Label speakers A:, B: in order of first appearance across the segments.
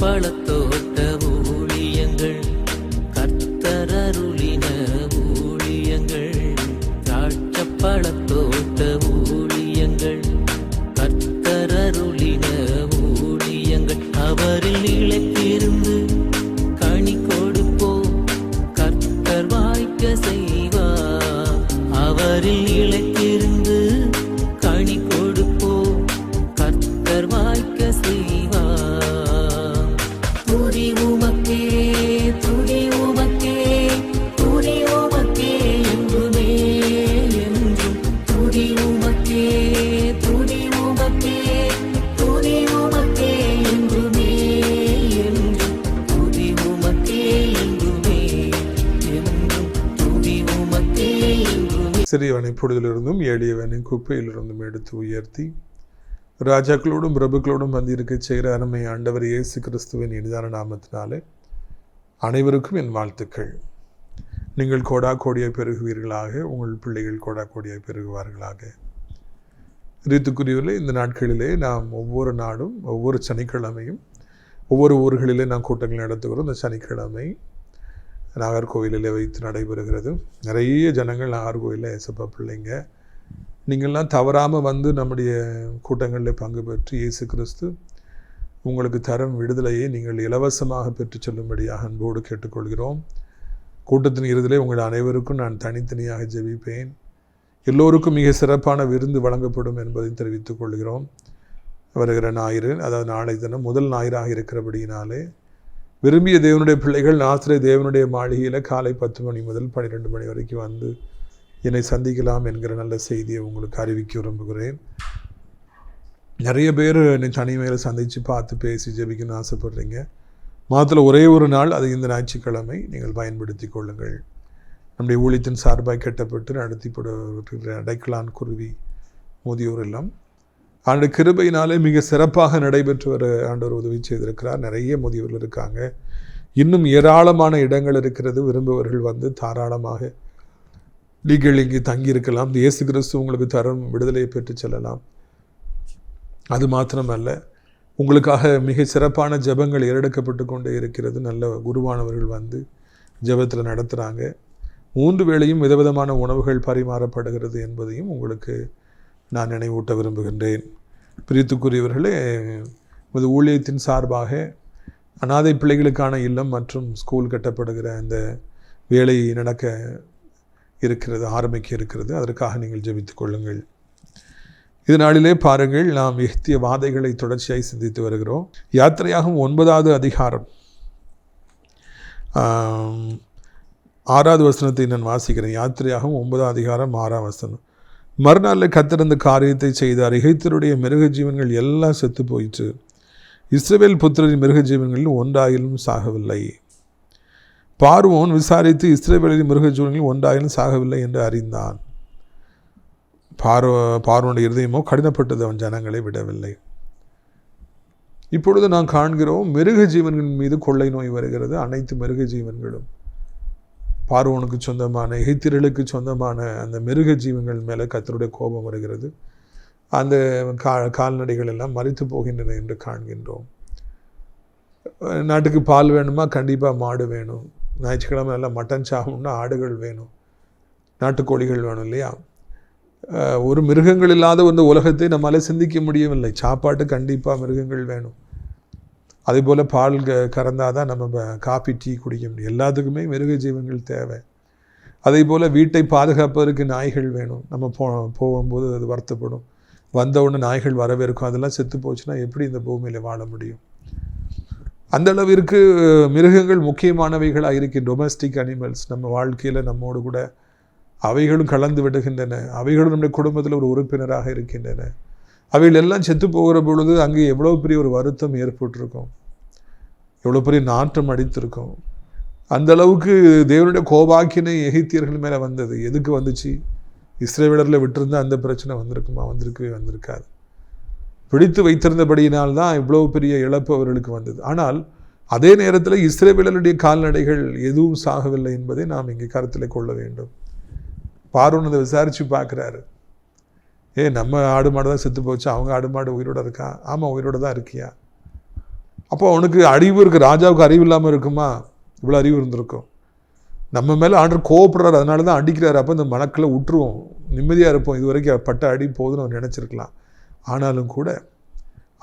A: பழத்தோட்ட ஊழியங்கள், கர்த்தரருளின ஊழியங்கள். திராட்சை பழத்தோட்ட ஊழியங்கள், கர்த்தரருளின ஊழியங்கள். அவரில் நிலைத்திருந்து கனி கொடுப்போம், கர்த்தர் வாய்க்க செய்வார். அவரில் நிலைத்திருந்து கனி கொடுப்போம், கர்த்தர் வாய்க்க செய்வார். துதி உமக்கே, துதி உமக்கே, துதி உமக்கே என்றுமே என்றும். துதி உமக்கே, துதி உமக்கே, துதி உமக்கே என்றுமே என்றும். துதி உமக்கே என்றுமே என்றும். துதி உமக்கே என்றுமே.
B: சிறியவனை பொழுதிலிருந்தும் எளியவனை குப்பையிலிருந்தும் எடுத்து உயர்த்தி ராஜாக்களோடும் பிரபுக்களோடும் வந்திருக்க செய்கிற அருமை ஆண்டவர் இயேசு கிறிஸ்துவின் இனிதான நாமத்தினாலே அனைவருக்கும் என் வாழ்த்துக்கள். நீங்கள் கோடா கோடியாய் பெருகுவீர்களாக, உங்கள் பிள்ளைகள் கோடா கோடியாய் பெருகுவார்களாக. ரீத்துக்குரியவில்லை, இந்த நாட்களிலே நாம் ஒவ்வொரு நாடும் ஒவ்வொரு சனிக்கிழமையும் ஒவ்வொரு ஊர்களிலே நாம் கூட்டங்கள் நடத்துகிறோம். இந்த சனிக்கிழமை நாகர்கோவிலில் வைத்து நடைபெறுகிறது. நிறைய ஜனங்கள் நாகர்கோவிலில் ஏசப்பா பிள்ளைங்க, நீங்கள்லாம் தவறாமல் வந்து நம்முடைய கூட்டங்களில் பங்கு பெற்று இயேசு கிறிஸ்து உங்களுக்கு தரும் விடுதலையை நீங்கள் இலவசமாக பெற்று செல்லும்படியாக அன்போடு கேட்டுக்கொள்கிறோம். கூட்டத்தின் இறுதியிலே உங்கள் அனைவருக்கும் நான் தனித்தனியாக ஜெபிப்பேன். எல்லோருக்கும் மிக சிறப்பான விருந்து வழங்கப்படும் என்பதை தெரிவித்துக் கொள்கிறோம். வருகிற ஞாயிறு, அதாவது நாளை தினம் முதல் ஞாயிறாக இருக்கிறபடியினாலே விரும்பிய தேவனுடைய பிள்ளைகள் நாசிரிய தேவனுடைய மாளிகையில் காலை 10 மணி முதல் 12 மணி வரைக்கும் வந்து என்னை சந்திக்கலாம் என்கிற நல்ல செய்தியை உங்களுக்கு அறிவிக்க விரும்புகிறேன். நிறைய பேர் என்னை தனிமையில் சந்தித்து பார்த்து பேசி ஜெபிக்கணும்னு ஆசைப்படுறீங்க. மாதத்தில் ஒரே ஒரு நாள், அது இந்த ஞாயிற்றுக்கிழமை நீங்கள் பயன்படுத்தி கொள்ளுங்கள். நம்முடைய ஊழியத்தின் சார்பாக கட்டப்பட்டு நடத்திப்படுகிற அடைக்கலான் குருவி முதியோர் இல்லம் ஆண்டு கிருபையினாலே மிக சிறப்பாக நடைபெற்று வர ஆண்டவர் உதவி செய்திருக்கிறார். நிறைய முதியோர்கள் இருக்காங்க. இன்னும் ஏராளமான இடங்கள் இருக்கிறது. விரும்புவர்கள் வந்து தாராளமாக நீங்கள் இங்கே தங்கியிருக்கலாம். இயேசு கிறிஸ்து உங்களுக்கு தரும் விடுதலையை பெற்று செல்லலாம். அது மாத்திரமல்ல, உங்களுக்காக மிக சிறப்பான ஜெபங்கள் ஏறெடுக்கப்பட்டு கொண்டே இருக்கிறது. நல்ல குருவானவர்கள் வந்து ஜெபத்தில் நடத்துகிறாங்க. 3 வேளையும் விதவிதமான உணவுகள் பரிமாறப்படுகிறது என்பதையும் உங்களுக்கு நான் நினைவூட்ட விரும்புகின்றேன். பிரியத்துக்குரியவர்களே, இது ஊழியத்தின் சார்பாக அனாதை பிள்ளைகளுக்கான இல்லம் மற்றும் ஸ்கூல் கட்டப்படுகிற அந்த வேலை நடக்க இருக்கிறது, ஆரம்பிக்க இருக்கிறது. அதற்காக நீங்கள் ஜெபித்துக் கொள்ளுங்கள். இது நாளிலே பாருங்கள், நாம் எகிப்திய வாதைகளை தொடர்ச்சியாய் சிந்தித்து வருகிறோம். யாத்திரையாகும் 9வது அதிகாரம் 6வது வசனத்தை நான் வாசிக்கிறேன். யாத்திரையாகும் 9வது அதிகாரம் 6ஆம் வசனம். மறுநாளில் கர்த்தர் காரியத்தை செய்தார். எகிப்தியருடைய மிருக ஜீவன்கள் எல்லாம் செத்து போயிற்று. இஸ்ரவேல் புத்திரரின் மிருக ஜீவன்களில் ஒன்றாயிலும் சாகவில்லை. பார்வோன் விசாரித்து இஸ்ரவேலின் மிருக ஜீவன்களில் ஒன்றாயிலும் சாகவில்லை என்று அறிந்தான். பார்வோனுடைய இருதயமோ கடினப்பட்டது, அவன் ஜனங்களை விடவில்லை. இப்பொழுது நாம் காண்கிறோம், மிருக ஜீவன்களின் மீது கொள்ளை நோய் வருகிறது. அனைத்து மிருக ஜீவன்களும் பார்வோனுக்கு சொந்தமான, எகிப்தியர்களுக்கு சொந்தமான அந்த மிருக ஜீவன்கள் மேலே கர்த்தருடைய கோபம் வருகிறது. அந்த கால்நடைகள் எல்லாம் மரித்து போகின்றன என்று காண்கின்றோம். நாட்டுக்கு பால் வேணுமா, கண்டிப்பாக மாடு வேணும். ஞாயிற்றுக்கிழமை எல்லாம் மட்டன் சாகணும்னா ஆடுகள் வேணும், நாட்டுக்கோழிகள் வேணும் இல்லையா? ஒரு மிருகங்கள் இல்லாத ஒரு உலகத்தை நம்மளால் சிந்திக்க முடியவில்லை. சாப்பாட்டு கண்டிப்பாக மிருகங்கள் வேணும். அதே போல் பால் கறந்தால் தான் நம்ம காஃபி டீ குடிக்க முடியும். எல்லாத்துக்குமே மிருக ஜீவன்கள் தேவை. அதே போல் வீட்டை பாதுகாப்பதற்கு நாய்கள் வேணும். நம்ம போகும்போது அது வருத்தப்படும். வந்தவுடனே நாய்கள் வரவேற்கும். அதெல்லாம் செத்து போச்சுன்னா எப்படி இந்த பூமியில் வாழ முடியும்? அந்த அளவிற்கு மிருகங்கள் முக்கியமானவைகளாக இருக்கின்ற டொமஸ்டிக் அனிமல்ஸ் நம்ம வாழ்க்கையில் நம்மோடு கூட அவைகளும் கலந்து விடுகின்றன. அவைகளும் நம்முடைய குடும்பத்தில் ஒரு உறுப்பினராக இருக்கின்றன. அவைகள் எல்லாம் செத்து போகிற பொழுது அங்கே எவ்வளோ பெரிய ஒரு வருத்தம் ஏற்பட்டிருக்கும், எவ்வளோ பெரிய நாற்றம் அடித்திருக்கும். அந்த அளவுக்கு தேவனுடைய கோபாக்கினை எகிப்தியர்கள் மேலே வந்தது. எதுக்கு வந்துச்சு? இஸ்ரவேலரில் விட்டிருந்தால் அந்த பிரச்சனை வந்திருக்குமா? வந்திருக்காது. பிடித்து வைத்திருந்தபடியினால்தான் இவ்வளோ பெரிய இழப்பு அவர்களுக்கு வந்தது. ஆனால் அதே நேரத்தில் இஸ்ரவேலருடைய கால்நடைகள் எதுவும் சாகவில்லை என்பதை நாம் இங்கே கருத்தில் கொள்ள வேண்டும். பார்வோன் அதை விசாரித்து பார்க்குறாரு. நம்ம ஆடு மாடு தான் செத்து போச்சு, அவங்க ஆடு மாடு உயிரோடு இருக்கா? ஆமாம், உயிரோடு தான் இருக்கியா? அப்போ அவனுக்கு அறிவு இருக்குது. ராஜாவுக்கு அறிவு இல்லாமல் இருக்குமா? இவ்வளோ அறிவு இருந்திருக்கும். நம்ம மேலே ஆண்டவர் கோவப்படுறாரு, அதனால தான் அடிக்கிறாரு. அப்போ இந்த மனக்கில் விட்டுருவோம், நிம்மதியாக இருப்போம். இது வரைக்கும் பட்ட அடி போதுன்னு அவர் நினச்சிருக்கலாம். ஆனாலும் கூட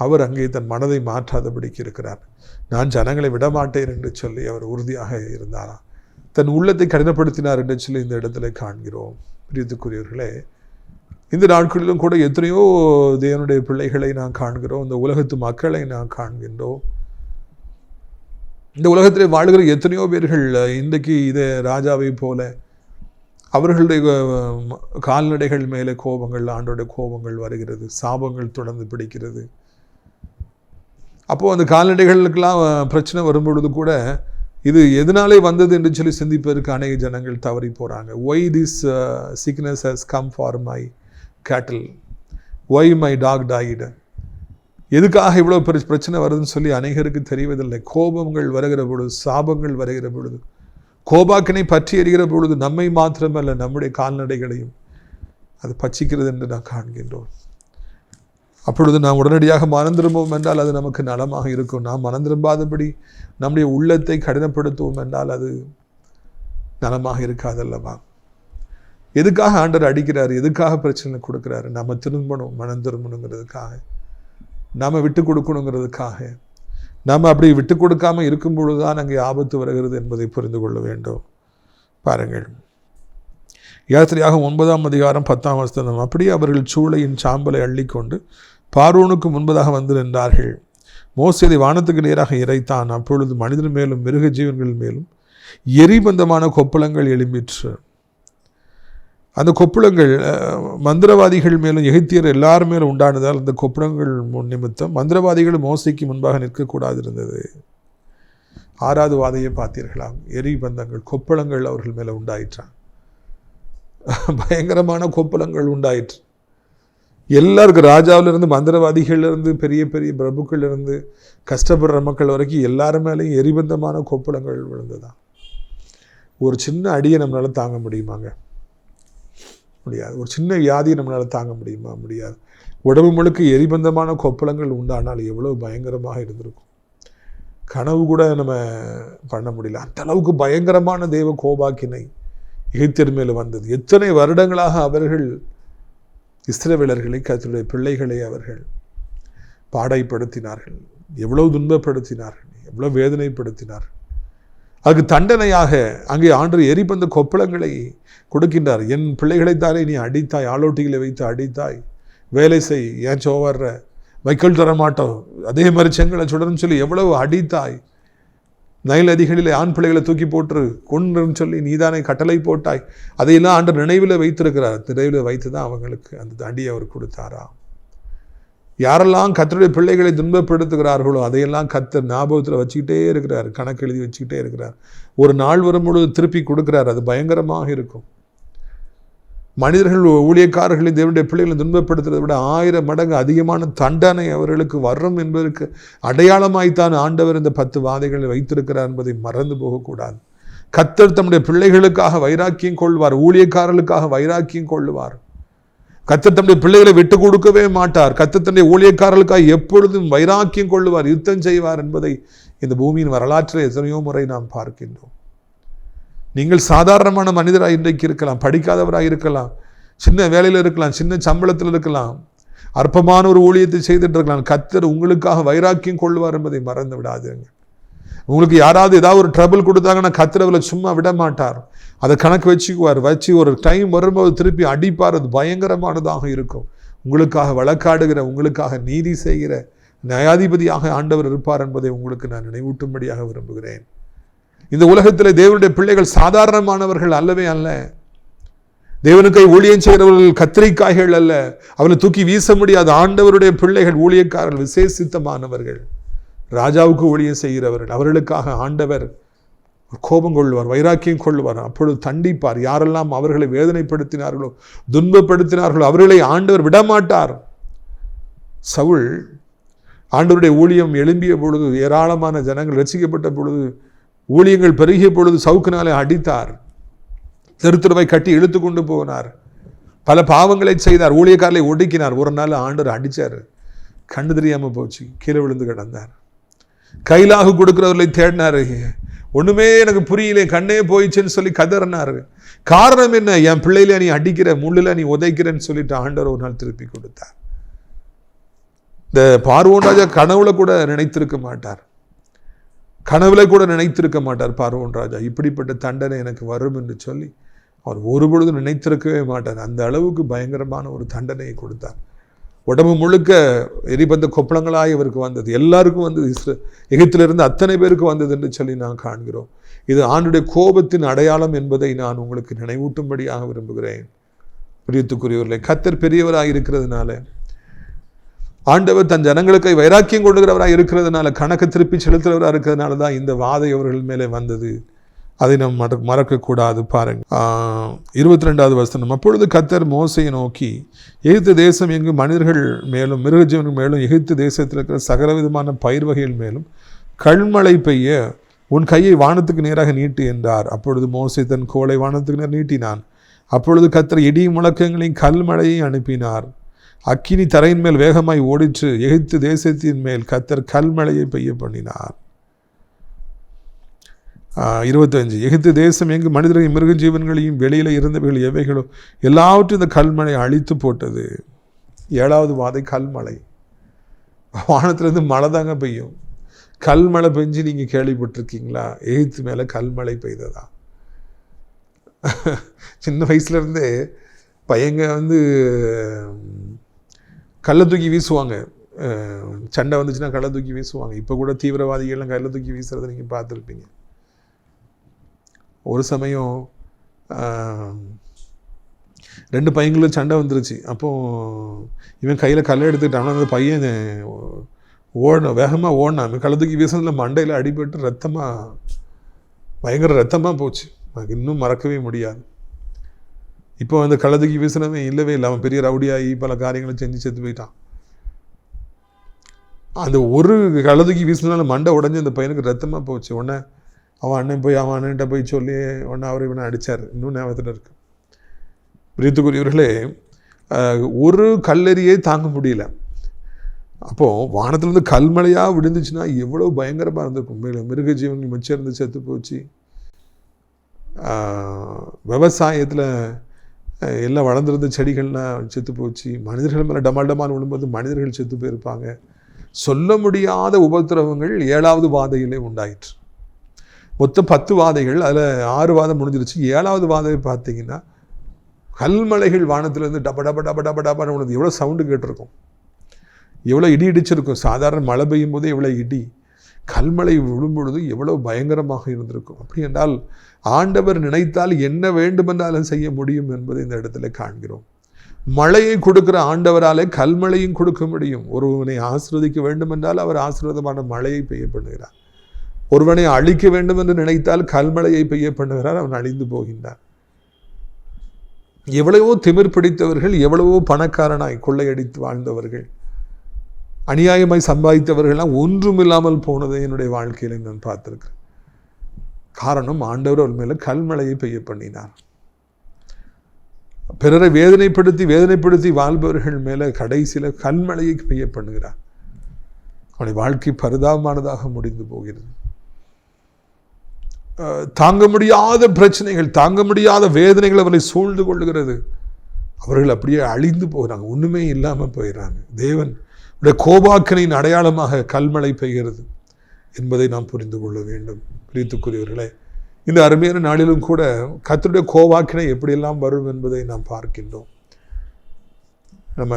B: அவர் அங்கே தன் மனதை மாற்றாதபடிக்கு இருக்கிறார். நான் ஜனங்களை விடமாட்டேன் என்று சொல்லி அவர் உறுதியாக இருந்தாராம். தன் உள்ளத்தை கடினப்படுத்தினார் என்று சொல்லி இந்த இடத்துல காண்கிறோம். பிரியத்துக்குரியவர்களே, இந்த நாட்களிலும் கூட எத்தனையோ தேவனுடைய பிள்ளைகளை நான் காண்கிறோம். இந்த உலகத்து மக்களை நான் காண்கின்றோம். இந்த உலகத்தில் வாழ்கிற எத்தனையோ பேர்கள் இன்றைக்கு இதே ராஜாவை போல அவர்களுடைய கால்நடைகள் மேலே கோபங்கள், ஆண்டோடைய கோபங்கள் வருகிறது, சாபங்கள் தொடர்ந்து பிடிக்கிறது. அப்போது அந்த கால்நடைகளுக்கெல்லாம் பிரச்சனை வரும்பொழுது கூட இது எதனாலே வந்தது என்று சொல்லி சிந்திப்பதற்கு அநேக ஜனங்கள் தவறி போகிறாங்க. Why this sickness has come for my cattle, why my dog died, எதுக்காக இவ்வளோ பிரச்சனை வருதுன்னு சொல்லி அநேகருக்கு தெரிவதில்லை. கோபங்கள் வருகிற பொழுது, சாபங்கள் வருகிற பொழுது, கோபாக்கினை பற்றி எறிகிற பொழுது நம்மை மாத்திரமல்ல நம்முடைய கால்நடைகளையும் அது பச்சிக்கிறது என்று நான் காண்கின்றோம். அப்பொழுது நாம் உடனடியாக மனம் திரும்புவோம் என்றால் அது நமக்கு நலமாக இருக்கும். நாம் மனம் திரும்பாதபடி நம்முடைய உள்ளத்தை கடினப்படுத்துவோம் என்றால் அது நலமாக இருக்காதல்லவா? எதுக்காக ஆண்டவர் அடிக்கிறார்? எதுக்காக பிரச்சனை கொடுக்குறாரு? நம்ம திரும்பணும், மனம் திரும்பணுங்கிறதுக்காக, நாம் விட்டு கொடுக்கணுங்கிறதுக்காக. நாம் அப்படி விட்டு கொடுக்காமல் இருக்கும் பொழுதுதான் அங்கே ஆபத்து வருகிறது என்பதை புரிந்து கொள்ள வேண்டும். பாருங்கள், யாத்திரையாக 9ஆம் அதிகாரம் 10ஆம் வசனம். அப்படியே அவர்கள் சூளையின் சாம்பலை அள்ளிக்கொண்டு பார்வோனுக்கு முன்பதாக வந்து நின்றார்கள். மோசே அதை வானத்துக்கு நேராக இறைத்தான். அப்பொழுது மனிதன் மேலும் மிருக ஜீவன்கள் மேலும் எரிபந்தமான கொப்பளங்கள் எழும்பிற்று. அந்த கொப்புளங்கள் மந்திரவாதிகள் மேலும் எகிப்தியர் எல்லாரும் மேலும் உண்டானதால் அந்த கொப்புளங்கள் நிமித்தம் மந்திரவாதிகள் மோசைக்கு முன்பாக நிற்கக்கூடாது இருந்தது. 6வது வாதையை பார்த்தீர்களாம். எரிபந்தங்கள், கொப்பளங்கள் அவர்கள் மேலே உண்டாயிற்றான். பயங்கரமான கொப்பளங்கள் உண்டாயிற்று. எல்லாருக்கும், ராஜாவிலிருந்து மந்திரவாதிகள்லேருந்து பெரிய பெரிய பிரபுக்களிலிருந்து கஷ்டப்படுற மக்கள் வரைக்கும் எல்லாரும் மேலேயும் எரிபந்தமான கொப்பளங்கள் விழுந்ததான். ஒரு சின்ன அடியை நம்மளால் தாங்க முடியுமாங்க? முடியாது. ஒரு சின்ன வியாதியை நம்மளால் தாங்க முடியுமா? முடியாது. உடம்பு முழுக்க எரிபந்தமான கொப்பளங்கள் உண்டானால் எவ்வளோ பயங்கரமாக இருந்திருக்கும். கனவு கூட நம்ம பண்ண முடியல. அந்த அளவுக்கு பயங்கரமான தேவ கோபாக்கினை எகிப்தியர் மேலே வந்தது. எத்தனை வருடங்களாக அவர்கள் இஸ்ரவேலர்களை, கர்த்தருடைய பிள்ளைகளை அவர்கள் பாடைப்படுத்தினார்கள், எவ்வளவு துன்பப்படுத்தினார்கள், எவ்வளவு வேதனைப்படுத்தினார்கள். அதுக்கு தண்டனையாக அங்கே ஆண்டவர் எரிபந்த கொப்பளங்களை கொடுக்கின்றார். என் பிள்ளைகளைத்தானே நீ அடித்தாய், ஆளோட்டிகளை வைத்து அடித்தாய், வேலை செய், ஏன் சோவர்ற, வைக்கோல் தர மாட்டோம், அதே மாதிரி செங்கலை சுடர்ன்னு சொல்லி எவ்வளவு அடித்தாய், நைல் நதிகளிலே ஆண் பிள்ளைகளை தூக்கி போட்டு கொன்றுன்னு சொல்லி நீதானே கட்டளை போட்டாய். அதையெல்லாம் ஆண்டவர் நினைவில் வைத்திருக்கிறார். நினைவில் வைத்து தான் அவங்களுக்கு அந்த அடியை அவர் கொடுத்தாரா. யாரெல்லாம் கர்த்தருடைய பிள்ளைகளை துன்பப்படுத்துகிறார்களோ அதையெல்லாம் கர்த்தர் ஞாபகத்தில் வச்சுக்கிட்டே இருக்கிறார், கணக்கு எழுதி வச்சுக்கிட்டே இருக்கிறார். ஒரு நாள் வரும்பொழுது திருப்பி கொடுக்கிறார். அது பயங்கரமாக இருக்கும். மனிதர்கள், ஊழியக்காரர்களை, தேவனுடைய பிள்ளைகளை துன்பப்படுத்துறதை விட 1000 மடங்கு அதிகமான தண்டனை அவர்களுக்கு வரும் என்பதற்கு அடையாளமாய்த்தான் ஆண்டவர் இந்த 10 வாதைகளை வைத்திருக்கிறார் என்பதை மறந்து போகக்கூடாது. கர்த்தர் தம்முடைய பிள்ளைகளுக்காக வைராக்கியம் கொள்வார், ஊழியக்காரர்களுக்காக வைராக்கியம் கொள்வார். கர்த்தர் தம்முடைய பிள்ளைகளை விட்டு கொடுக்கவே மாட்டார். கர்த்தர் தன்னுடைய ஊழியக்காரர்களுக்காக எப்பொழுதும் வைராக்கியம் கொள்வார், யுத்தம் செய்வார் என்பதை இந்த பூமியின் வரலாற்றில் எத்தனையோ முறை நாம் பார்க்கின்றோம். நீங்கள் சாதாரணமான மனிதராக இன்றைக்கு இருக்கலாம், படிக்காதவராக இருக்கலாம், சின்ன வேலையில் இருக்கலாம், சின்ன சம்பளத்தில் இருக்கலாம், அற்பமான ஒரு ஊழியத்தை செய்துட்டு இருக்கலாம். கர்த்தர் உங்களுக்காக வைராக்கியம் கொள்வார் என்பதை மறந்து விடாதுங்க. உங்களுக்கு யாராவது ஏதாவது ஒரு ட்ரபிள் கொடுத்தாங்கன்னா கர்த்தர் அவளை சும்மா விட மாட்டார். அதை கணக்கு வச்சுக்குவார். வச்சு ஒரு டைம் வரும்போது திருப்பி அடிப்பார். அது பயங்கரமானதாக இருக்கும். உங்களுக்காக வழக்காடுகிற, உங்களுக்காக நீதி செய்கிற நியாயாதிபதியாக ஆண்டவர் இருப்பார் என்பதை உங்களுக்கு நான் நினைவூட்டும்படியாக விரும்புகிறேன். இந்த உலகத்தில் தேவனுடைய பிள்ளைகள் சாதாரணமானவர்கள் அல்லவே அல்ல. தேவனுக்கை ஊழியம் செய்கிறவர்கள் கத்திரிக்காய்கள் அல்ல. அவளை தூக்கி வீச முடியாது. ஆண்டவருடைய பிள்ளைகள், ஊழியக்காரர்கள் விசேஷித்தமானவர்கள், ராஜாவுக்கு ஊழியம் செய்கிறவர்கள். அவர்களுக்காக ஆண்டவர் கோபம் கொள்வார், வைராக்கியம் கொள்வார். அப்பொழுது தண்டிப்பார். யாரெல்லாம் அவர்களை வேதனைப்படுத்தினார்களோ, துன்பப்படுத்தினார்களோ அவர்களை ஆண்டவர் விடமாட்டார். சவுல் ஆண்டவருடைய ஊழியம் எழும்பிய பொழுது, ஏராளமான ஜனங்கள் ரட்சிக்கப்பட்ட பொழுது, ஊழியங்கள் பெருகிய பொழுது சவுக்கினாலே அடித்தார். தெருத்துருவை கட்டி இழுத்து கொண்டு போனார். பல பாவங்களை செய்தார். ஊழியக்காரலை ஒடுக்கினார். ஒரு நாள் ஆண்டவர் அடித்தார். கண்ணு தெரியாமல் போச்சு, கீழே விழுந்து கிடந்தார். கைலாகு கொடுக்கிறவர்களை தேடினாரு. ஒண்ணுமே எனக்கு புரியல, கண்ணே போயிடுச்சுன்னு சொல்லி கதறினாரு. காரணம் என்ன? என் பிள்ளையில நீ அடிக்கிற, முள்ளுல நீ உதைக்கிறன்னு சொல்லிட்டு ஆண்டவர் ஒரு நாள் திருப்பி கொடுத்தார். இந்த பார்வோன் ராஜா கனவுல கூட நினைத்திருக்க மாட்டார், கனவுல கூட நினைத்திருக்க மாட்டார் பார்வோன் ராஜா இப்படிப்பட்ட தண்டனை எனக்கு வரும் என்று சொல்லி அவர் ஒருபொழுதும் நினைத்திருக்கவே மாட்டார். அந்த அளவுக்கு பயங்கரமான ஒரு தண்டனையை கொடுத்தார். உடம்பு முழுக்க எரிபந்த கொப்பளங்களாய் இவருக்கு வந்தது, எல்லாருக்கும் வந்தது, எகிப்திலிருந்து அத்தனை பேருக்கு வந்தது என்று சொல்லி நான் காண்கிறோம். இது ஆண்டுடைய கோபத்தின் அடையாளம் என்பதை நான் உங்களுக்கு நினைவூட்டும்படியாக விரும்புகிறேன். பிரியத்துக்குரியவர்களே, கர்த்தர் பெரியவராக இருக்கிறதுனால, ஆண்டவர் தன் ஜனங்களுக்கு வைராக்கியம் கொள்ளுகிறவராக இருக்கிறதுனால, கணக்கு திருப்பி செலுத்துகிறவராக இருக்கிறதுனால தான் இந்த வாதை அவர்கள் மேலே வந்தது. அதை நாம் மறக்கக்கூடாது. பாருங்க 22வது வசனம். அப்பொழுது கர்த்தர் மோசையை நோக்கி, எகிப்து தேசம் எங்கு மனிதர்கள் மேலும் மிருகஜீவன்கள் மேலும் எகிப்து தேசத்தில் இருக்கிற சகலவிதமான பயிர் வகைகள் மேலும் கல்மழை பெய்ய உன் கையை வானத்துக்கு நேராக நீட்டு என்றார். அப்பொழுது மோசே தன் கோலை வானத்துக்கு நேர் நீட்டினான். அப்பொழுது கர்த்தர் இடி முழக்கங்களையும் கல்மழையை அனுப்பினார். அக்கினி தரையின் மேல் வேகமாய் ஓடிற்று. எகிப்து தேசத்தின் மேல் கர்த்தர் கல்மழையை பெய்ய பண்ணினார். 25. எகிப்து தேசம் எங்கு மனிதர்களையும் மிருக ஜீவன்களையும் வெளியில இருந்தவைகள் எவைகளோ எல்லாவற்றும் இந்த கல்மழை அழித்து போட்டது. 7வது வாதை கல்மழை. வானத்திலிருந்து மழை தாங்க பெய்யும். கல்மழை பெஞ்சு நீங்க கேள்விப்பட்டிருக்கீங்களா? எகிப்து மேல கல்மழை பெய்ததா? சின்ன வயசுல இருந்தே பையங்க கல்லை தூக்கி வீசுவாங்க. சண்டை வந்துச்சுன்னா கல்லை தூக்கி வீசுவாங்க. இப்போ கூட தீவிரவாதிகள்லாம் கல்லை தூக்கி வீசுறதை நீங்கள் பார்த்துருப்பீங்க. ஒரு சமயம் 2 பையங்களும் சண்டை வந்துருச்சு. அப்போது இவன் கையில் கல்லை எடுத்துக்கிட்டான். அந்த பையன் வேகமாக ஓடினான். கல்லை தூக்கி வீசுனதில் மண்டையில் அடிபட்டு பயங்கர ரத்தமாக போச்சு. எனக்கு இன்னும் மறக்கவே முடியாது. இப்போ அந்த கல்லை தூக்கி வீசினவன் இல்லவே இல்லை. அவன் பெரிய ரவுடியாகி பல காரியங்களை செஞ்சு செத்து போயிட்டான். அந்த ஒரு கல்லை தூக்கி வீசினால மண்டை உடஞ்சி அந்த பையனுக்கு ரத்தமாக போச்சு. உடனே அவன் அண்ணன்கிட்ட போய் சொல்லி உடனே அவர் இவனை அடித்தார். இன்னும் ஞாபகத்தில் இருக்கு. பிரியத்துக்குரியவர்களே, ஒரு கல்லெறியை தாங்க முடியல. அப்போது வானத்துலேருந்து கல்மழையாக விழுந்துச்சுன்னா எவ்வளோ பயங்கரமாக இருந்திருக்கும். மிருக ஜீவன்கள் மிச்சம் இருந்து செத்து போச்சு. விவசாயத்தில் எல்லாம் வளர்ந்துருந்த செடிகள்லாம் செத்து போச்சு. மனிதர்கள் மேலே டமால் விழும்போது மனிதர்கள் செத்து போயிருப்பாங்க. சொல்ல முடியாத உபத்திரவங்கள் 7வது வாதையிலே உண்டாயிற்று. மொத்தம் 10 வாதைகள், அதில் 6 வாதம் முடிஞ்சிருச்சு. 7வது வாதை பார்த்தீங்கன்னா கல்மலைகள் வானத்திலேருந்து டப டப டப டப டபான்னு விழுந்து எவ்வளோ சவுண்டு கேட்டிருக்கும், எவ்வளோ இடி இடிச்சிருக்கும். சாதாரண மழை பெய்யும் போதே எவ்வளோ இடி, கல்மழை விழும்பொழுது எவ்வளோ பயங்கரமாக இருந்திருக்கும். அப்படி என்றால் ஆண்டவர் நினைத்தால் என்ன வேண்டுமென்றாலும் செய்ய முடியும் என்பதை இந்த இடத்துல காண்கிறோம். மழையை கொடுக்கிற ஆண்டவராலே கல்மழையும் கொடுக்க முடியும். ஒருவனை ஆசீர்வதிக்க வேண்டுமென்றால் அவர் ஆசீர்வாதமான மழையை பெய்ய பண்ணுகிறார். ஒருவனை அழிக்க வேண்டும் என்று நினைத்தால் கல்மழையை பெய்ய பண்ணுகிறார். அவன் அழிந்து போகின்றான். எவ்வளவோ திமிர் பிடித்தவர்கள், எவ்வளவோ பணக்காரனாய் கொள்ளையடித்து வாழ்ந்தவர்கள், அநியாயமாய் சம்பாதித்தவர்கள்லாம் ஒன்றுமில்லாமல் போனதை என்னுடைய வாழ்க்கையில் நான் பார்த்திருக்கிறேன். காரணம், ஆண்டவர் அவர் மேல கல்மழையை பெய்ய பண்ணினார். பிறரை வேதனைப்படுத்தி வாழ்பவர்கள் மேல கடைசியில கல்மழையை பெய்ய பண்ணுகிறார். அவனுடைய வாழ்க்கை பரிதாபமானதாக முடிந்து போகிறது. தாங்க முடியாத பிரச்சனைகள், தாங்க முடியாத வேதனைகள் அவர்களை சூழ்ந்து கொள்ளுகிறது. அவர்கள் அப்படியே அழிந்து போகிறாங்க, ஒண்ணுமே இல்லாம போயிடுறாங்க. தேவன் கோபாக்கினின் அடையாளமாக கல்மழை பெய்கிறது என்பதை நாம் புரிந்து கொள்ள வேண்டும். பிரியத்துக்குரியவர்களே, இந்த அருமையான நாளிலும் கூட கர்த்தருடைய கோபாக்கினை எப்படியெல்லாம் வரும் என்பதை நாம் பார்க்கின்றோம். நம்ம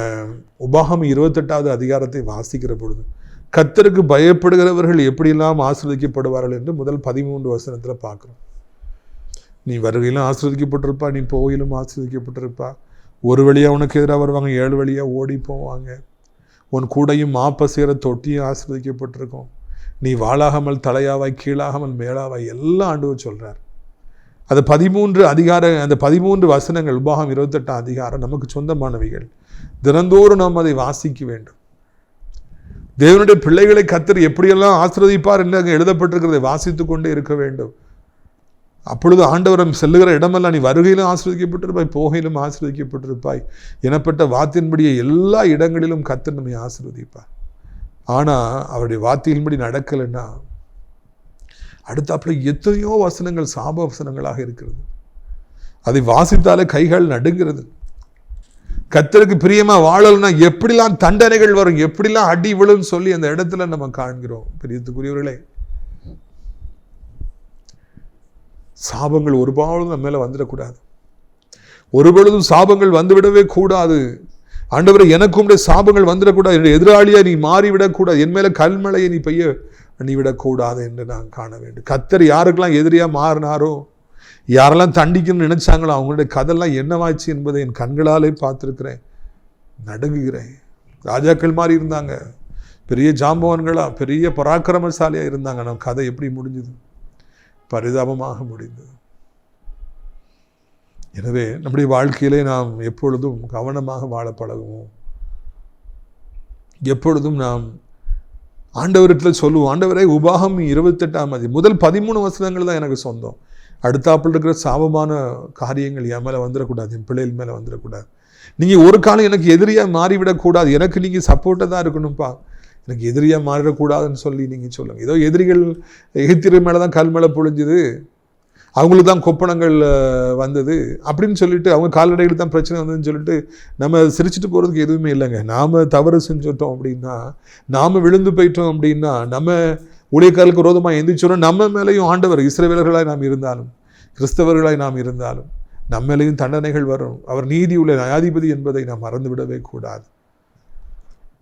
B: உபாகமம் 28வது அதிகாரத்தை வாசிக்கிற பொழுது கர்த்தருக்கு பயப்படுகிறவர்கள் எப்படியெல்லாம் ஆசீர்வதிக்கப்படுவார்கள் என்று முதல் 13 வசனத்தில் பார்க்குறோம். நீ வருகையிலும் ஆசீர்வதிக்கப்பட்டிருப்பா, நீ போகையிலும் ஆசீர்வதிக்கப்பட்டிருப்பா. ஒரு வழியாக உனக்கு எதிராக வருவாங்க, 7 வழியாக ஓடி போவாங்க. உன் கூடையும் மாப்பசேர தொட்டியும் ஆசீர்வதிக்கப்பட்டிருக்கும். நீ வாளாகாமல் தலையாவாய், கீழாகாமல் மேலாவாய், எல்லாம் ஆண்டவர் சொல்கிறார். அது 13 வசனங்கள் உபாகம் 28 அதிகாரம் நமக்கு சொந்தமானவைகள். தினந்தோறும் நாம் அதை வாசிக்க வேண்டும். தேவனுடைய பிள்ளைகளை கர்த்தர் எப்படியெல்லாம் ஆசீர்வதிப்பார் என்று அங்கே எழுதப்பட்டிருக்கிறதை வாசித்து கொண்டே இருக்க வேண்டும். அப்பொழுது ஆண்டவரம் செல்லுகிற இடமெல்லாம் நீ வருகையிலும் ஆசீர்வதிக்கப்பட்டிருப்பாய், போகையிலும் ஆசீர்வதிக்கப்பட்டிருப்பாய் எனப்பட்ட வார்த்தையின்படியே எல்லா இடங்களிலும் கர்த்தர் நம்மை ஆசீர்வதிப்பார். ஆனால் அவருடைய வார்த்தையின்படி நடக்கலைன்னா அடுத்தாப்புல எத்தனையோ வசனங்கள் சாப வசனங்களாக இருக்கிறது. அதை வாசித்தாலே கைகள் நடுங்கிறது. கர்த்தருக்கு பிரியமா வாழலைன்னா எப்படிலாம் தண்டனைகள் வரும், எப்படிலாம் அடி விழுன்னு சொல்லி அந்த இடத்துல நம்ம காண்கிறோம். பிரியத்துக்குரியவர்களே, சாபங்கள் ஒருபொழுதும் நம்ம மேல வந்துடக்கூடாது. ஒருபொழுதும் சாபங்கள் வந்துவிடவே கூடாது. ஆண்டவரே, எனக்கும் சாபங்கள் வந்துடக்கூடாது, என்னுடைய எதிராளியா நீ மாறிவிடக்கூடாது, என் மேல கல்மழையை நீ பெய்ய நீ விடக்கூடாது என்று நான் காண வேண்டும். கர்த்தர் யாருக்கெல்லாம் எதிரியா மாறினாரோ, யாரெல்லாம் தண்டிக்கணும்னு நினைச்சாங்களோ அவங்களுடைய கதெல்லாம் என்னவாச்சு என்பதை என் கண்களாலே பார்த்துருக்கிறேன். நடுங்குகிறேன். ராஜாக்கள் மாதிரி இருந்தாங்க, பெரிய ஜாம்பவான்களா, பெரிய பராக்கிரமசாலியா இருந்தாங்க. நம்ம கதை எப்படி முடிஞ்சது? பரிதாபமாக முடிந்தது. எனவே நம்முடைய வாழ்க்கையிலே நாம் எப்பொழுதும் கவனமாக வாழ பழகுவோம். எப்பொழுதும் நாம் ஆண்டவரிடத்தில் சொல்லுவோம், ஆண்டவரே, உபாகம் 28 முதல் 13 வசனங்கள் தான் எனக்கு சொந்தம். அடுத்தாப்பில் இருக்கிற சாபமான காரியங்கள் என் மேலே வந்துடக்கூடாது, என் பிள்ளைகள் மேலே வந்துடக்கூடாது. நீங்கள் ஒரு காலம் எனக்கு எதிரியாக மாறிவிடக்கூடாது, எனக்கு நீங்கள் சப்போர்ட்டாக தான் இருக்கணும்ப்பா, எனக்கு எதிரியாக மாறிடக்கூடாதுன்னு சொல்லி நீங்கள் சொல்லுங்கள். ஏதோ எதிரிகள் எகிப்தியர் மேலே தான் கல் மேலே பொழிஞ்சுது, அவங்களுக்கு தான் கொப்பனங்கள் வந்தது அப்படின்னு சொல்லிட்டு, அவங்க கால்நடைகளுக்கு தான் பிரச்சனை வந்ததுன்னு சொல்லிட்டு நம்ம சிரிச்சுட்டு போகிறதுக்கு எதுவுமே இல்லைங்க. நாம் தவறு செஞ்சுட்டோம் அப்படின்னா, நாம் விழுந்து போயிட்டோம் அப்படின்னா, நம்ம ஊழியக்காரர்களுக்கு விரோதமாக எந்திரிச்சோம், நம்ம மேலேயும் ஆண்டவர், இஸ்ரவேலர்களாய் நாம் இருந்தாலும் கிறிஸ்தவர்களாய் நாம் இருந்தாலும் நம்ம மேலேயும் தண்டனைகள் வரும். அவர் நீதி உள்ள நியாயாதிபதி என்பதை நாம் மறந்துவிடவே கூடாது.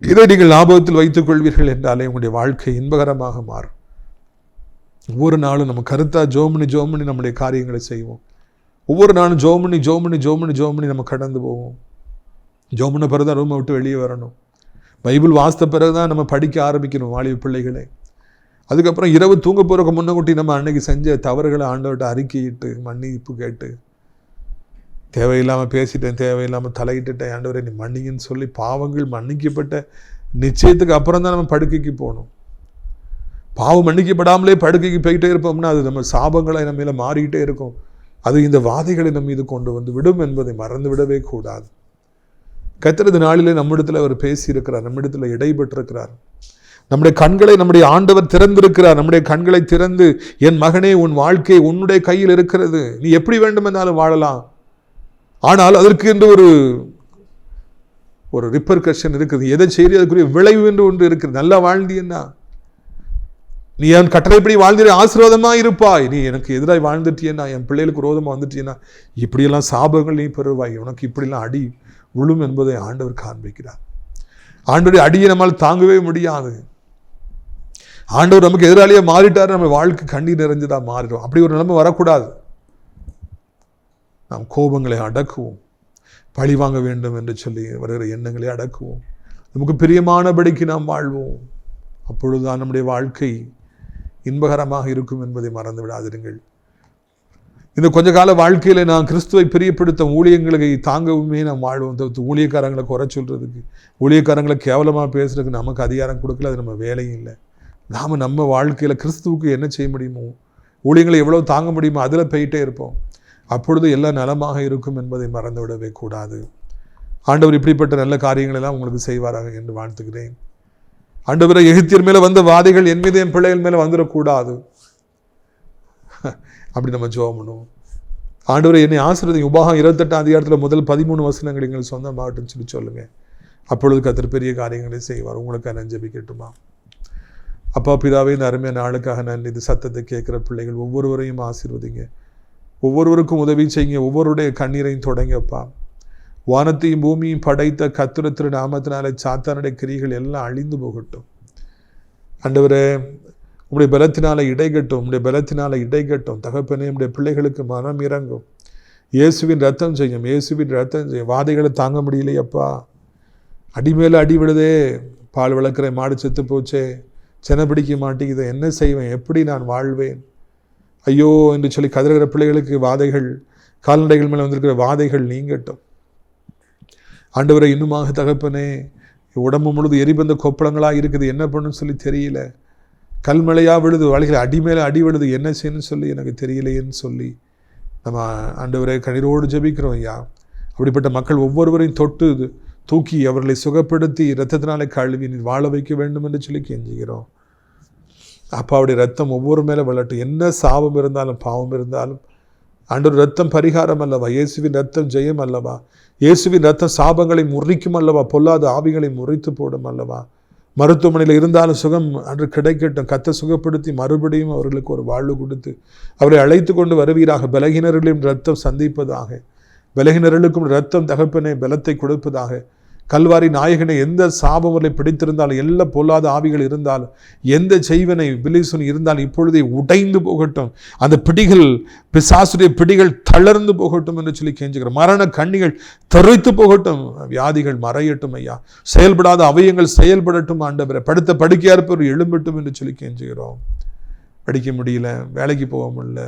B: இதை நீங்கள் ஞாபகத்தில் வைத்துக் கொள்வீர்கள் என்றாலே உங்களுடைய வாழ்க்கை இன்பகரமாக மாறும். ஒவ்வொரு நாளும் நம்ம கருத்தா ஜோமனி நம்முடைய காரியங்களை செய்வோம். ஒவ்வொரு நாளும் ஜோமனி நம்ம கடந்து போவோம். ஜோமன பிறகுதான் ரூமை விட்டு வெளியே வரணும். பைபிள் வாசித்த பிறகுதான் நம்ம படிக்க ஆரம்பிக்கணும் வாலிப பிள்ளைகளை. அதுக்கப்புறம் இரவு தூங்க போகிறக்கு முன்னக்கூட்டி நம்ம அன்னைக்கு செஞ்ச தவறுகளை ஆண்டவர்கிட்ட அறிக்கையிட்டு மன்னிப்பு கேட்டு, தேவையில்லாமல் பேசிட்டேன், தேவையில்லாமல் தலையிட்டுட்டேன், ஆண்டவரை நீ மன்னிங்கன்னு சொல்லி பாவங்கள் மன்னிக்கப்பட்ட நிச்சயத்துக்கு அப்புறம் தான் நம்ம படுக்கைக்கு போகணும். பாவம் மன்னிக்கப்படாமலே படுக்கைக்கு போயிட்டே இருப்போம்னா அது நம்ம சாபங்களை நம்ம மேலே மாறிக்கிட்டே இருக்கும். அது இந்த வாதைகளை நம்ம மீது கொண்டு வந்து விடும் என்பதை மறந்து விடவே கூடாது. கர்த்தரது நாளிலே நம்மிடத்தில் அவர் பேசியிருக்கிறார், நம்மிடத்தில் இடைபெற்றிருக்கிறார். நம்முடைய கண்களை நம்முடைய ஆண்டவர் திறந்திருக்கிறார். நம்முடைய கண்களை திறந்து, என் மகனே, உன் வாழ்க்கை உன்னுடைய கையில் இருக்கிறது, நீ எப்படி வேண்டும் என்றாலும் வாழலாம், ஆனால் அதற்கு என்று ஒரு ரிப்பர்கஷன் இருக்குது, எதை செய்ய அதுக்குரிய விளைவு என்று ஒன்று இருக்குது. நல்லா வாழ்ந்தீன்னா, நீ என் கட்டளைப்படி வாழ்ந்துட்டு ஆசீர்வாதமாக இருப்பாய். நீ எனக்கு எதிராக வாழ்ந்துட்டியன்னா, என் பிள்ளைகளுக்கு விரோதமாக வந்துட்டியன்னா, இப்படியெல்லாம் சாபங்கள் நீ பெறுவாய், உனக்கு இப்படிலாம் அடி விழும் என்பதை ஆண்டவர் காண்பிக்கிறார். ஆண்டவருடைய அடியை நம்மால் தாங்கவே முடியாது. ஆண்டவர் நமக்கு எதிராளியாக மாறிட்டார், நம்ம வாழ்க்கை கண்ணீர் நிறைஞ்சதாக மாறிடும். அப்படி ஒரு நிலைமை வரக்கூடாது. நாம் கோபங்களை அடக்குவோம், பழி வாங்க வேண்டும் என்று சொல்லி வருகிற எண்ணங்களை அடக்குவோம், நமக்கு பிரியமானபடிக்கு நாம் வாழ்வோம். அப்பொழுதுதான் நம்முடைய வாழ்க்கை இன்பகரமாக இருக்கும் என்பதை மறந்து விடாதிருங்கள். இந்த கொஞ்ச கால வாழ்க்கையில் நான் கிறிஸ்துவை பிரியப்படுத்த ஊழியங்களை தாங்கவுமே நாம் வாழ்வோம். ஊழியக்காரங்களை குறை சொல்றதுக்கு, ஊழியக்காரங்களை கேவலமாக பேசுறதுக்கு நமக்கு அதிகாரம் கொடுக்கல, அது நம்ம வேலையும் இல்லை. நாம் நம்ம வாழ்க்கையில் கிறிஸ்துவுக்கு என்ன செய்ய முடியுமோ, ஊழியங்களை எவ்வளோ தாங்க முடியுமோ அதில் போயிட்டே இருப்போம். அப்பொழுது எல்லாம் நலமாக இருக்கும் என்பதை மறந்து விடவே கூடாது. ஆண்டவர் இப்படிப்பட்ட நல்ல காரியங்களெல்லாம் உங்களுக்கு செய்வாராக என்று வாழ்த்துக்கிறேன். ஆண்டவரை, எகிப்தியர் மேலே வந்த வாதைகள் என் மீது என் பிள்ளைகள் மேலே வந்துடக்கூடாது. அப்படி நம்ம ஜெபம் பண்ணுவோம். ஆண்டவரை, என்னை ஆசீர்வதிங்க. உபாகம் 28 முதல் 13 வசனங்கள் எங்களுக்கு சொந்தமாகட்டும்னு சொல்லி சொல்லுங்க. அப்பொழுது கர்த்தர் பெரிய காரியங்களை செய்வார். உங்களுக்கு நான் ஜெபிக்கட்டுமா? அப்பா பிதாவே, இந்த அருமையான நாளுக்காக நன்றி. இந்த சத்தத்தை கேட்குற பிள்ளைகள் ஒவ்வொருவரையும் ஆசீர்வதிங்க, ஒவ்வொருவருக்கும் உதவி செய்யுங்க, ஒவ்வொருடைய கண்ணீரையும் தொடங்கப்பா. வானத்தையும் பூமியும் படைத்த கர்த்தர் திரு நாமத்தினாலே சாத்தானுடைய கிரிகள் எல்லாம் அழிந்து போகட்டும். ஆண்டவரே, உங்களுடைய பலத்தினால இடைகட்டும், உங்களுடைய பலத்தினால இடைகட்டும். தகப்பனே, உங்களுடைய பிள்ளைகளுக்கு மனம் இறங்கும். இயேசுவின் ரத்தம் செய்யும், இயேசுவின் ரத்தம் செய்யும். வாதைகளை தாங்க முடியலையப்பா. அடி மேலே அடி விழுதே. பால் வளர்க்குற மாடு செத்து போச்சே, செனை பிடிக்க மாட்டேங்குது, என்ன செய்வேன், எப்படி நான் வாழ்வேன், ஐயோ என்று சொல்லி கதறுகிற பிள்ளைகளுக்கு வாதைகள், கால்நடைகள் மேலே வந்திருக்கிற வாதைகள் நீங்கட்டும். ஆண்டவரை, இன்னுமாக தகப்பனே, உடம்பு முழுது எரிபந்த கொப்பளங்களாக இருக்குது, என்ன பண்ணுன்னு சொல்லி தெரியல, கல்மழையாக விழுது, வழிகளை அடி மேலே அடி விழுது, என்ன செய்யணும்னு சொல்லி எனக்கு தெரியலையேன்னு சொல்லி நம்ம ஆண்டவரை கண்ணீரோடு ஜெபிக்கிறோம் ஐயா. அப்படிப்பட்ட மக்கள் ஒவ்வொருவரையும் தொட்டு தூக்கி அவர்களை சுகப்படுத்தி இரத்தத்தினாலே கழுவி நீர் வாழ வைக்க வேண்டும் என்று சொல்லி கெஞ்சுகிறோம். அப்பாவுடைய ரத்தம் ஒவ்வொரு மேலே விளட்டும். என்ன சாபம் இருந்தாலும் பாவம் இருந்தாலும் ஆண்டவர் ரத்தம் பரிகாரம் அல்லவா? இயேசுவின் ரத்தம் ஜெயம் அல்லவா? இயேசுவின் ரத்தம் சாபங்களை முறிக்கும் அல்லவா? பொல்லாத ஆவிகளை முறித்து போடும் அல்லவா? மருத்துவமனையில் இருந்தாலும் சுகம் அன்று கிடைக்கட்டும். கத்த சுகப்படுத்தி மறுபடியும் அவர்களுக்கு ஒரு வாழ்வு கொடுத்து அவரை அழைத்து கொண்டு வருவீராக. பலகினர்களையும் ரத்தம் சந்திப்பதாக. பலகினர்களுக்கும் ரத்தம் தகப்பனை பலத்தை கொடுப்பதாக. கல்வாரி நாயகனை எந்த சாபவர்களை பிடித்திருந்தாலும், எல்லா பொல்லாத ஆவிகள் இருந்தாலும், எந்த செய்வனை பிலிசுன் இருந்தாலும் இப்பொழுதே உடைந்து போகட்டும். அந்த பிடிகள், பிசாசுடைய பிடிகள் தளர்ந்து போகட்டும் என்று சொல்லி கெஞ்சுகிறோம். மரண கண்ணிகள் தரித்து போகட்டும். வியாதிகள் மறையட்டும் ஐயா. செயல்படாத அவயங்கள் செயல்படட்டும் ஆண்டவரை. படுத்த படுக்கையா இருப்பவர் எழும்பட்டும் என்று சொல்லி கெஞ்சுகிறோம். படிக்க முடியல, வேலைக்கு போக முடியல,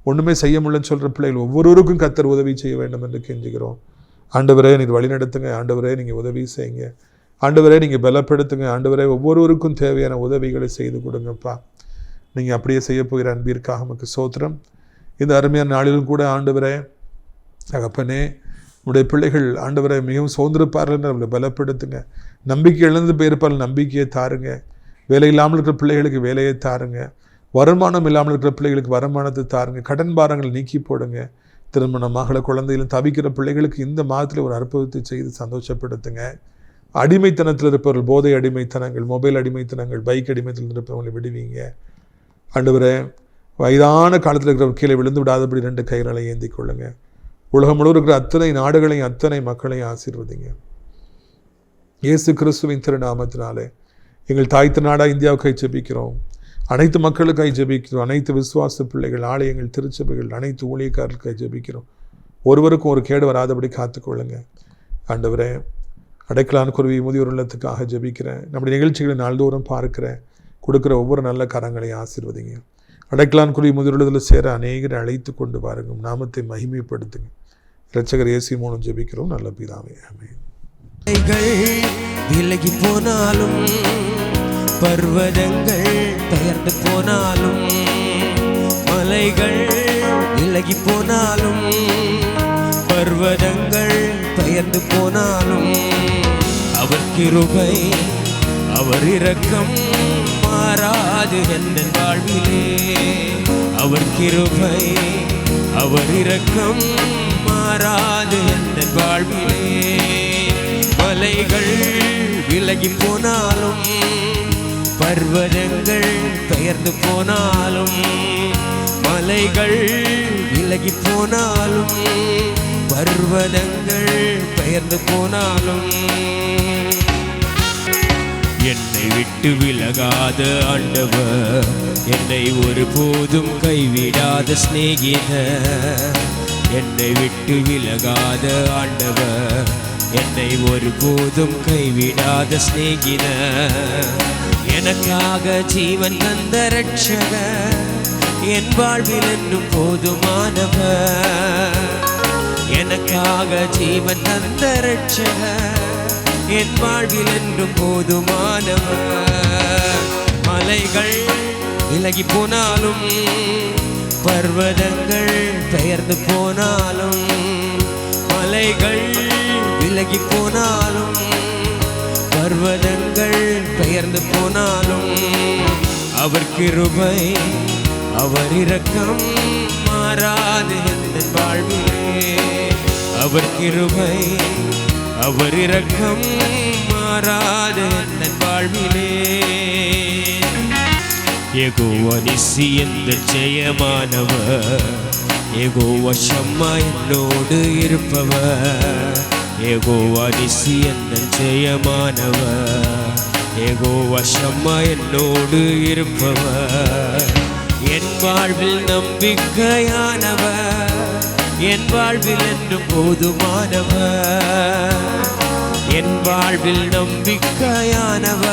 B: ஒன்றுமே செய்ய முடியலன்னு சொல்கிற பிள்ளைகள் ஒவ்வொருவருக்கும் கர்த்தர் உதவி செய்ய வேண்டும் என்று கெஞ்சுகிறோம். ஆண்டவரே நீர் வழி நடத்துங்க. ஆண்டவரே நீங்கள் உதவி செய்யுங்க. ஆண்டவரே நீங்கள் பலப்படுத்துங்க. ஆண்டவரே ஒவ்வொருவருக்கும் தேவையான உதவிகளை செய்து கொடுங்கப்பா. நீங்கள் அப்படியே செய்ய போகிற அன்பிற்காக நமக்கு சோத்திரம். இந்த அருமையான நாளிலும் கூட ஆண்டவரே தகப்பனே உடைய பிள்ளைகள் ஆண்டவரை மிகவும் சோர்ந்திருப்பார்கள் என்று அவங்களை பலப்படுத்துங்க. நம்பிக்கை இழந்து போயிருப்பால் நம்பிக்கையை தாருங்க. வேலை இல்லாமல் இருக்கிற பிள்ளைகளுக்கு வேலையை தாருங்க. வருமானம் இல்லாமல் இருக்கிற பிள்ளைகளுக்கு வருமானத்தை தாருங்க. கடன் பாரங்கள் நீக்கி போடுங்க. திருமணமாக குழந்தைகளும் தவிக்கிற பிள்ளைகளுக்கு இந்த மாதத்தில் ஒரு அற்புதத்தை செய்து சந்தோஷப்படுத்துங்க. அடிமைத்தனத்தில் இருப்பவர்கள், போதை அடிமைத்தனங்கள், மொபைல் அடிமைத்தனங்கள், பைக் அடிமைத்தனத்தில் இருப்பவங்களை விடுவீங்க. ஆண்டவரே வயதான காலத்தில் இருக்கிற கீழே விழுந்து விடாதபடி 2 கைகளை ஏந்தி கொள்ளுங்க. உலகம் முழுவதும் இருக்கிற அத்தனை நாடுகளையும் அத்தனை மக்களையும் ஆசீர்வதிங்க. இயேசு கிறிஸ்துவின் திருநாமத்தினாலே எங்கள் தாய் திருநாடாக இந்தியாவுக்கு ஜெபிக்கிறோம். அனைத்து மக்களுக்காக ஜெபிக்கிறோம். அனைத்து விசுவாச பிள்ளைகள், ஆலயங்கள், திருச்சபைகள், அனைத்து ஊழியக்காரர்களுக்காக ஜெபிக்கிறோம். ஒருவருக்கும் ஒரு கேடு வராதபடி காத்துக்கொள்ளுங்க. ஆண்டவரே அடைக்கலான் குருவி முதியோர் இல்லத்துக்காக ஜெபிக்கிறேன். நம்முடைய நிகழ்ச்சிகளை நாள்தோறும் பார்க்கிறேன். கொடுக்குற ஒவ்வொரு நல்ல கரங்களையும் ஆசீர்வதிங்க. அடைக்கலான் குருவி முதியோர் இல்லத்தில் சேர அநேகரை அழைத்து கொண்டு பாருங்க. நாமத்தை மகிமைப்படுத்துங்க. இரட்சகர் இயேசு மூலம் ஜெபிக்கிறோம் நல்ல பிதாவே. ஆமென்.
A: விலகி போனாலும் பர்வதங்கள் பெயர்ந்து போனாலும், மலைகள் விலகி போனாலும் பர்வதங்கள் பெயர்ந்து போனாலும், அவர் கிருபை அவர் இரக்கம் மாறாது என் வாழ்விலே. அவர் கிருபை அவர் இரக்கம் மாறாது என் வாழ்விலே. மலைகள் விலகி போனாலும் பர்வதங்கள் பெயர்ந்து போனாலும், மலைகள் விலகி போனாலும் பர்வதங்கள் பெயர்ந்து போனாலும், என்னை விட்டு விலகாத ஆண்டவர், என்னை ஒருபோதும் கைவிடாத சிநேகிதர். என்னை விட்டு விலகாத ஆண்டவர், என்னை ஒருபோதும் கைவிடாத சிநேகிதர். எனக்காக ஜீவன் தந்த ரட்சகர், என் வாழ்வில் என்றும் போதுமானவர். எனக்காக ஜீவன் தந்த ரட்சகர், என் வாழ்வில் என்றும் போதுமானவர். மலைகள் விலகி போனாலும் பர்வதங்கள் பெயர்ந்து போனாலும், மலைகள் விலகி போனாலும் பர்வதங்கள் பெயர்ந்து போனாலும், அவர் கிருபை அவர் இரக்கம் மாறாது என் வாழ்விலே. அவர் கிருபை அவர் இரக்கம் மாறாது என் வாழ்விலே. யெகோவா நிசி என்ற ஜெயமானவர், யெகோவா ஷம்மா என்னோடு இருப்பவர். யெகோவா நிசி என்ற ஜெயமானவர், யெகோவா ஷம்மா என்னோடு இருப்பவர். என் வாழ்வில் நம்பிக்கையானவர், என் வாழ்வில் என்றும் போதுமானவர். என் வாழ்வில் நம்பிக்கையானவர்,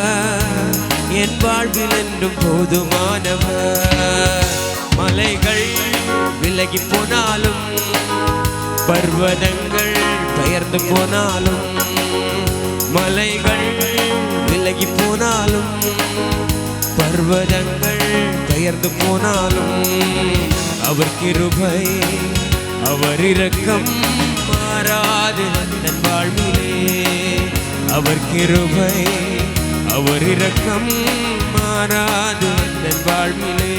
A: என் வாழ்வில் என்றும் போதுமானவர். மலைகள் விலகி போனாலும் பர்வதங்கள் பெயர்ந்து போனாலும், மலைகள் விலகி போனாலும் பர்வதங்கள் பெயர்ந்து போனாலும், அவர் கிருபை அவர் இரக்கம் மாறாது என் வாழ்விலே. அவர் கிருபை அவர் இரக்கம் மாறாது என் வாழ்விலே.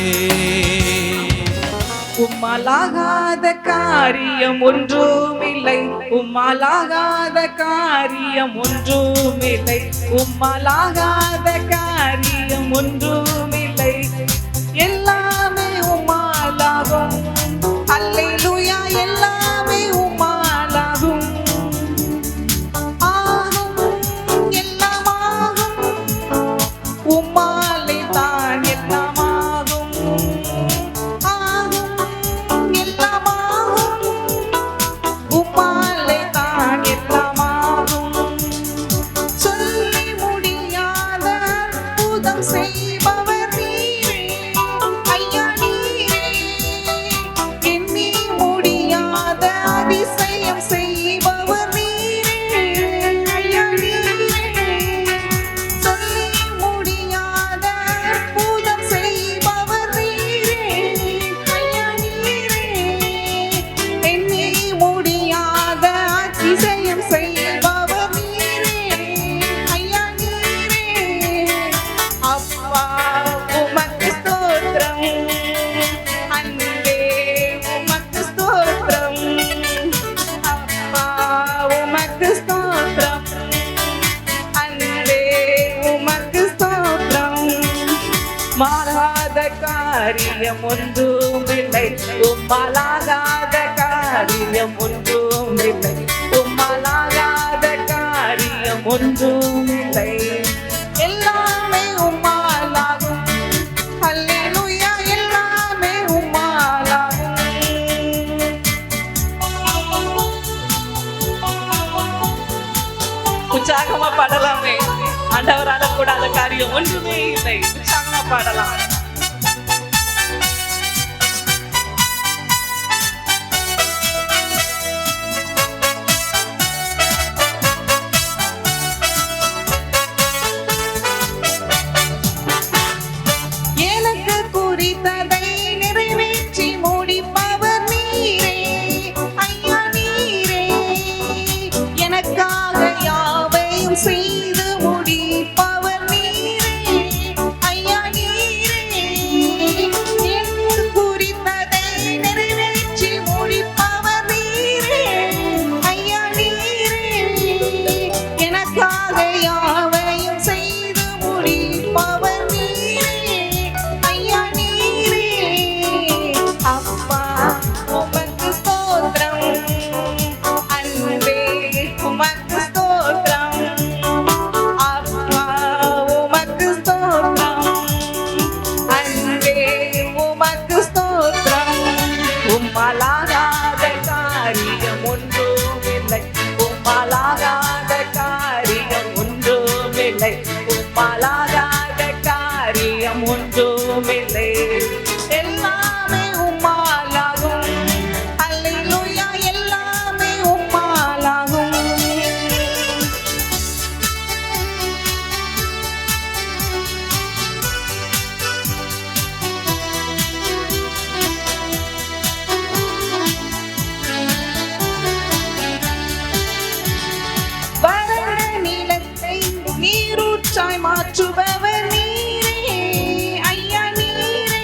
C: உம்மாலாகாத காரியம் ஒன்றுமில்லை, உம்மாலாகாத காரியம் ஒன்றுமில்லை, உம்மாலாகாத காரியம் ஒன்றுமில்லை. எல்லாமே உம்மாலாகும். அல்லேலூயா. எல்லாமே உம்மாலாகும். ஆகும், எல்லாம் ஆகும். உம்மாலே தான் எல்லாம் ஆகும். ஆகும், எல்லாம் ஆகும். உம்மாலே தான் எல்லாம் ஆகும். சொல்லி முடியாத அற்புதம் செய்பவர் நீரே ஐயா, நீரே. எண்ணி முடியாத அதிசயம் செய்பவர் நீரே ஐயா, நீரே. சொல்லி முடியாத அற்புதம் செய்பவர் நீரே ஐயா, நீரே. எண்ணி முடியாத அதிசயம் செய்பவர் நீரே ஐயா, நீரே. அப்பா உமக்கு ஸ்தோத்திரம், அன்பே உமக்கு ஸ்தோத்திரம். அப்பா உமக்கு ஸ்தோத்திரம், அன்பே உமக்கு ஸ்தோத்திரம். மாறாத காரியம் ஒன்றுமில்லை, உம்மாலாகாத காரியம் ஒன்றுமில்லை, உம்மாலாகாத காரியம் ஒன்றுமில்லை. எல்லாமே உம்மாலாகும். அல்லேலூயா. எல்லாமே உம்மாலாகும். உற்சாகமா பாடலாமே. ஆண்டவரால கூடாத காரியம் ஒன்றுமே இல்லை. உற்சாகமா பாடலாம். எனக்கு குறித்ததை நிறைவேற்றி முடிப்பவர் நீரே ஐயா, நீரே. எனக்காக யாவையும் செய்து முடிப்பவர் நீரே ஐயா, நீரே. எனக்கு குறித்ததை நிறைவேற்றி முடிப்பவர் நீரே ஐயா, நீரே. எனக்காக யாவையும் செய்து முடிப்பவர் நீரே ஐயா, நீரே. அப்பா உமக்கு ஸ்தோத்திரம், அன்பே உமக்கு ஸ்தோத்திரம். அப்பா உமக்கு ஸ்தோத்திரம், அன்பே உமக்கு ஸ்தோத்திரம். உம்மாலாகாத காரியம் ஒன்றுமில்லை, உம்மாலாகாத காரியம் ஒன்றுமில்லை, உம்மாலாகாத காரியம் ஒன்றுமில்லை. எல்லாமே உம்மாலாகும். அல்லேலூயா. எல்லாமே உம்மாலாகும். வறண்ட நிலத்தை நீரூற்றாய் மாற்றுபவர் நீரே ஐயா, நீரே.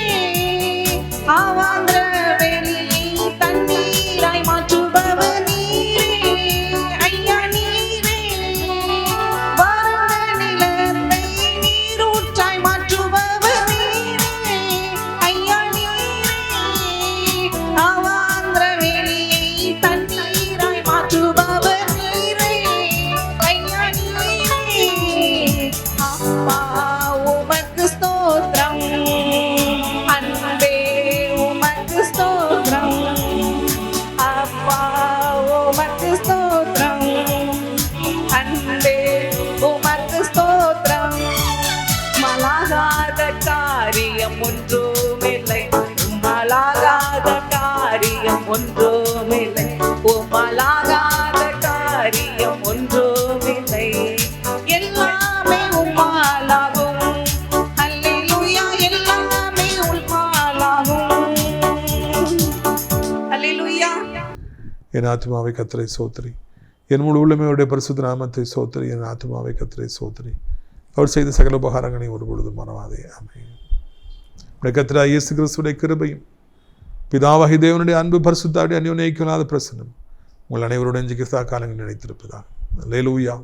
C: ஆவாந்திர வெளியை தண்ணீராய் மாற்றுபவர் நீரே ஐயா, நீரே. வறண்ட நிலத்தை நீரூற்றாய் மாற்றுபவர் நீரே ஐயா, நீரே. ஆவாந்திர வெளியை தண்ணீராய் மாற்றுபவர் நீரே ஐயா, நீரே. அப்பா உமக்கு ஸ்தோத்திரம், அன்பே உமக்கு ஸ்தோத்திரம். அப்பா உமக்கு ஸ்தோத்திரம், அன்பே உமக்கு ஸ்தோத்திரம். மலாகாத காரியம் ஒன்றுமில்லை, உம்மாலாகாத காரியம் ஒன்றுமில்லை, உம்மாலாகாத காரியம் ஒன்றுமில்லை. எல்லாமே உம்மாலாகும். அல்லேலூயா. எல்லாமே உம்மாலாகும். அல்லேலூயா.
B: என் ஆத்மாவை கர்த்தரை சோத்திரி. என் முழு உள்ளமையுடைய பரிசுத்த நாமத்தை சோத்திரி. என் ஆத்மாவை கர்த்தரை சோத்திரி. அவர் செய்த சகல உபகாரங்களை ஒரு பொழுதும் மறவாதே. ஆமென். நம்முடைய கர்த்தராகிய இயேசு கிறிஸ்துவின் கிருபையும் பிதாவாகிய தேவனுடைய அன்பு பரிசுத்த ஆவியுடைய அந்யோன்ய ஐக்கியமில்லாத பிரசன்னம் உங்கள் அனைவருடன் ஜெகிஸ்தா காலங்கள் நினைத்திருப்பதாக. அல்லேலூயா.